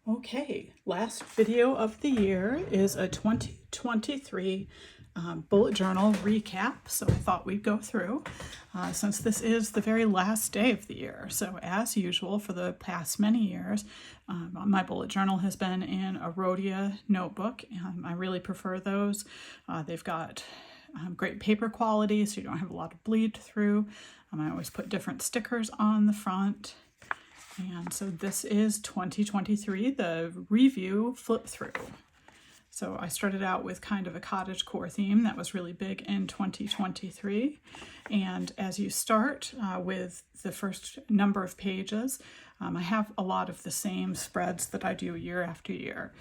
Okay, last video of the year is a 2023 bullet journal recap, so I thought we'd go through since this is the very last day of the year. So as usual for the past many years, my bullet journal has been in a Rhodia notebook. I really prefer those. They've got great paper quality, so you don't have a lot of bleed through. I always put different stickers on the front. And so this is 2023, the review flip through. So I started out with kind of a cottagecore theme that was really big in 2023. And as you start with the first number of pages, I have a lot of the same spreads that I do year after year.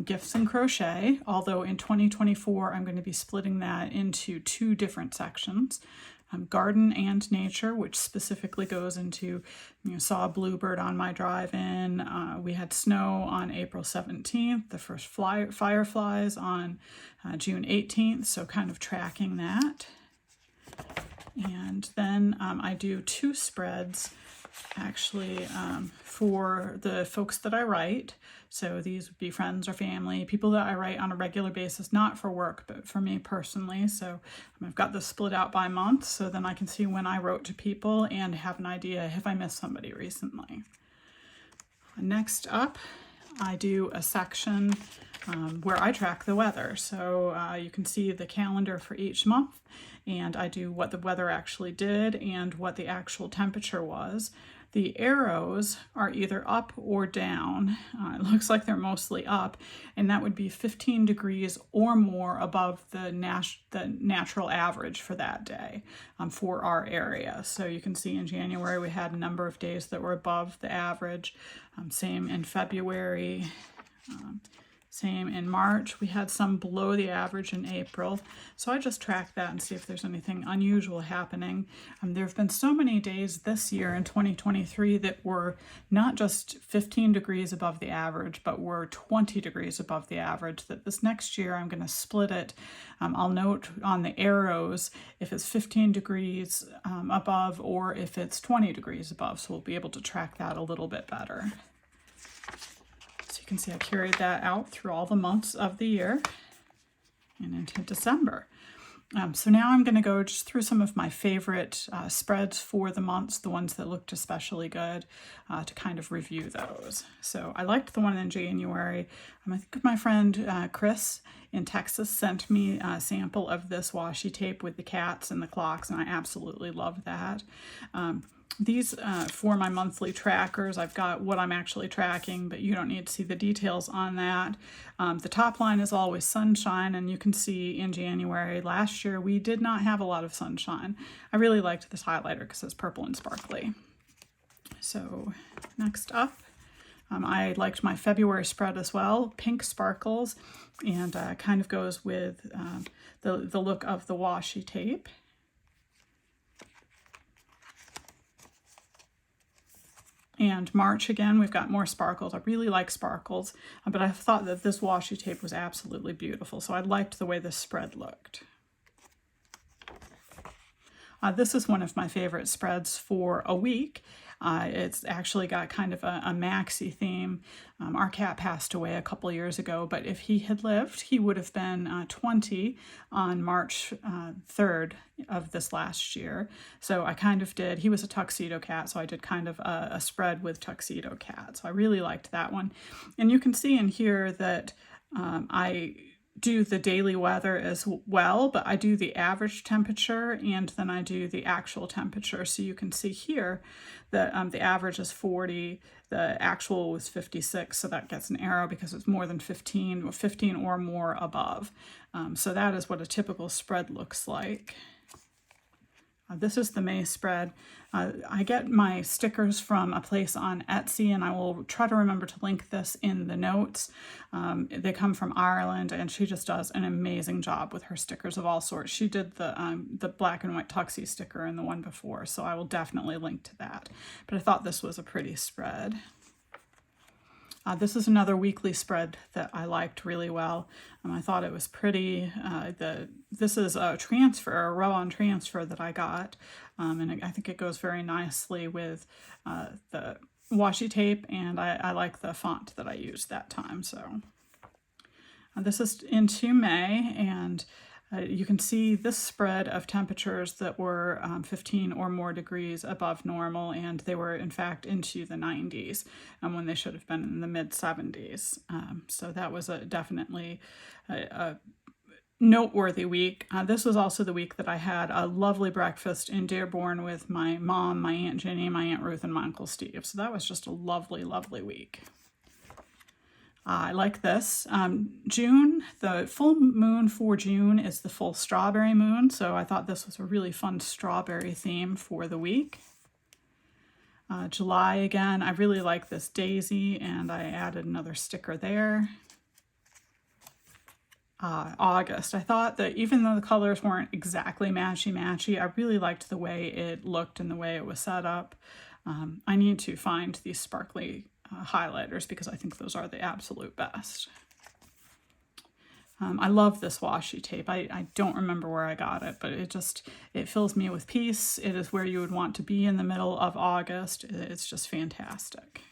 Gifts and crochet, although in 2024 I'm going to be splitting that into two different sections. Garden and nature, which specifically goes into, saw a bluebird on my drive-in. We had snow on April 17th, the first fireflies on June 18th, so kind of tracking that. And then I do two spreads actually for the folks that I write. So these would be friends or family, people that I write on a regular basis, not for work, but for me personally. So I've got this split out by month, so then I can see when I wrote to people and have an idea if I missed somebody recently. Next up, I do a section where I track the weather. So you can see the calendar for each month, and I do what the weather actually did and what the actual temperature was. The arrows are either up or down. It looks like they're mostly up, and that would be 15 degrees or more above the natural average for that day for our area. So you can see in January we had a number of days that were above the average. Same in February. Same in March. We had some below the average in April. So I just track that and see if there's anything unusual happening. There have been so many days this year in 2023 that were not just 15 degrees above the average, but were 20 degrees above the average, that this next year I'm going to split it. I'll note on the arrows if it's 15 degrees above or if it's 20 degrees above. So we'll be able to track that a little bit better. You can see I carried that out through all the months of the year and into December. So now I'm going to go just through some of my favorite spreads for the months, the ones that looked especially good, to kind of review those. So I liked the one in January. I think my friend Chris in Texas sent me a sample of this washi tape with the cats and the clocks, and I absolutely love that. These for my monthly trackers, I've got what I'm actually tracking, but you don't need to see the details on that. The top line is always sunshine, and you can see in January last year we did not have a lot of sunshine. I really liked this highlighter because it's purple and sparkly. So next up, I liked my February spread as well, pink sparkles, and kind of goes with the look of the washi tape. And March, again, we've got more sparkles. I really like sparkles, but I thought that this washi tape was absolutely beautiful, so I liked the way this spread looked. This is one of my favorite spreads for a week. It's actually got kind of a maxi theme. Our cat passed away a couple years ago, but if he had lived, he would have been 20 on March 3rd of this last year. So I kind of did, he was a tuxedo cat, so I did kind of a spread with tuxedo cat. So I really liked that one. And you can see in here that I do the daily weather as well, but I do the average temperature and then I do the actual temperature. So you can see here that the average is 40, the actual was 56, so that gets an arrow because it's more than 15 or more above. So that is what a typical spread looks like. This is the May spread. I get my stickers from a place on Etsy, and I will try to remember to link this in the notes. They come from Ireland, and she just does an amazing job with her stickers of all sorts. She did the black and white tuxie sticker in the one before, so I will definitely link to that. But I thought this was a pretty spread. This is another weekly spread that I liked really well. I thought it was pretty. This is a row-on transfer that I got, and I think it goes very nicely with the washi tape, and I like the font that I used that time. So this is into May, and you can see this spread of temperatures that were 15 or more degrees above normal, and they were in fact into the 90s when they should have been in the mid 70s. So that was definitely a noteworthy week. This was also the week that I had a lovely breakfast in Dearborn with my mom, my Aunt Jenny, my Aunt Ruth, and my Uncle Steve. So that was just a lovely, lovely week. I like this. June, the full moon for June is the full strawberry moon, so I thought this was a really fun strawberry theme for the week. July, again, I really like this daisy, and I added another sticker there. August, I thought that even though the colors weren't exactly matchy-matchy, I really liked the way it looked and the way it was set up. I need to find these sparkly highlighters because I think those are the absolute best. I love this washi tape. I don't remember where I got it, but it fills me with peace. It is where you would want to be in the middle of August. It's just fantastic.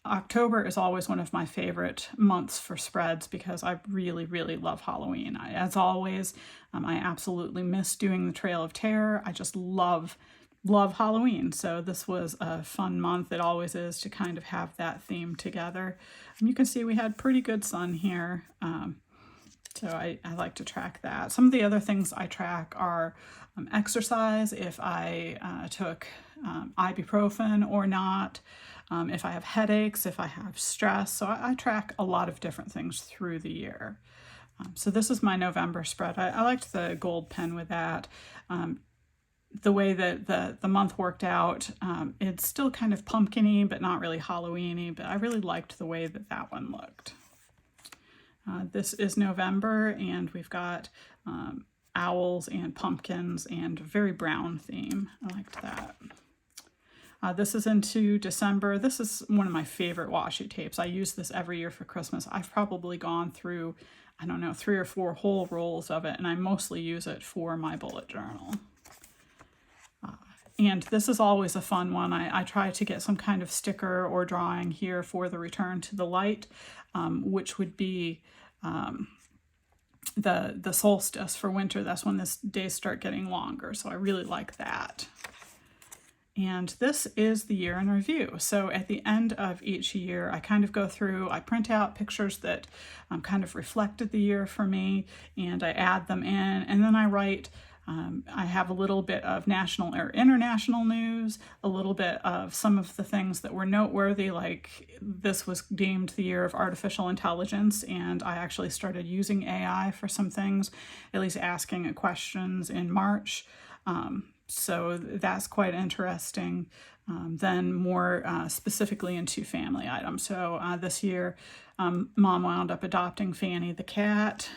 October is always one of my favorite months for spreads because I really, really love Halloween. As always, I absolutely miss doing the Trail of Terror. I just love Halloween. So this was a fun month. It always is to kind of have that theme together. And you can see we had pretty good sun here. So I like to track that. Some of the other things I track are exercise, if I took ibuprofen or not, if I have headaches, if I have stress. So I track a lot of different things through the year. So this is my November spread. I liked the gold pen with that. The way that the month worked out, it's still kind of pumpkin-y, but not really Halloween-y, but I really liked the way that one looked. This is November, and we've got owls and pumpkins and a very brown theme. I liked that. This is into December. This is one of my favorite washi tapes. I use this every year for Christmas. I've probably gone through, I don't know, 3 or 4 whole rolls of it, and I mostly use it for my bullet journal. And this is always a fun one. I try to get some kind of sticker or drawing here for the return to the light, which would be the solstice for winter. That's when the days start getting longer. So I really like that. And this is the year in review. So at the end of each year, I kind of go through, I print out pictures that kind of reflected the year for me, and I add them in, and then I write. I have a little bit of national or international news, a little bit of some of the things that were noteworthy, like this was deemed the year of artificial intelligence, and I actually started using AI for some things, at least asking questions in March. So that's quite interesting. Then more specifically into family items. So this year, Mom wound up adopting Fanny the cat.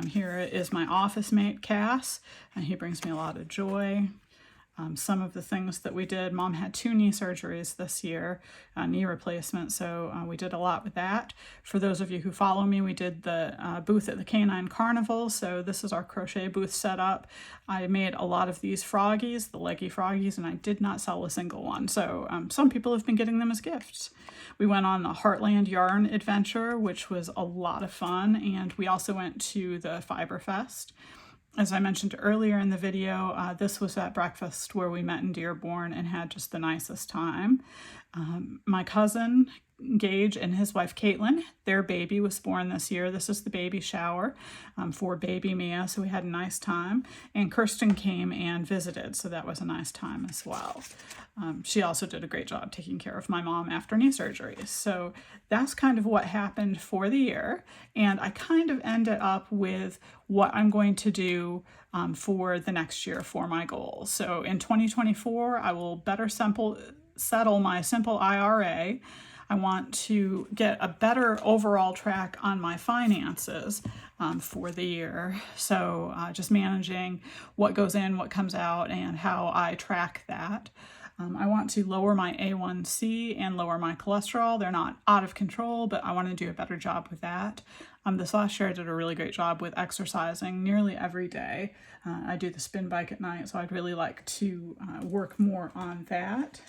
Here is my office mate, Cass, and he brings me a lot of joy. Some of the things that we did, Mom had 2 knee surgeries this year, knee replacement, so we did a lot with that. For those of you who follow me, we did the booth at the Canine Carnival, so this is our crochet booth set up. I made a lot of these froggies, the leggy froggies, and I did not sell a single one, so some people have been getting them as gifts. We went on the Heartland Yarn Adventure, which was a lot of fun, and we also went to the Fiber Fest. As I mentioned earlier in the video, this was that breakfast where we met in Dearborn and had just the nicest time. My cousin, Gage, and his wife, Caitlin, their baby was born this year. This is the baby shower for baby Mia, so we had a nice time. And Kirsten came and visited, so that was a nice time as well. She also did a great job taking care of my mom after knee surgeries. So that's kind of what happened for the year. And I kind of ended up with what I'm going to do for the next year for my goals. So in 2024, I will better settle my simple IRA. I want to get a better overall track on my finances for the year. So just managing what goes in, what comes out, and how I track that. I want to lower my A1C and lower my cholesterol. They're not out of control, but I want to do a better job with that. This last year I did a really great job with exercising nearly every day. I do the spin bike at night, so I'd really like to work more on that.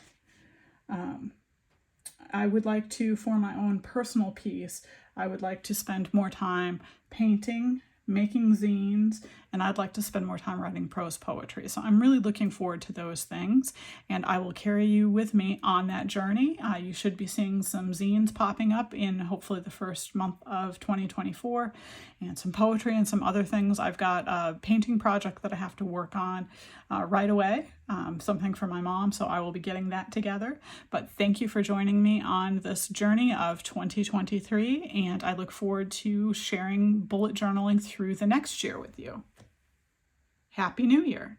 I would like to, for my own personal piece, I would like to spend more time painting, making zines, and I'd like to spend more time writing prose poetry. So I'm really looking forward to those things, and I will carry you with me on that journey. You should be seeing some zines popping up in hopefully the first month of 2024, and some poetry and some other things. I've got a painting project that I have to work on right away, something for my mom, so I will be getting that together. But thank you for joining me on this journey of 2023, and I look forward to sharing bullet journaling through the next year with you. Happy New Year!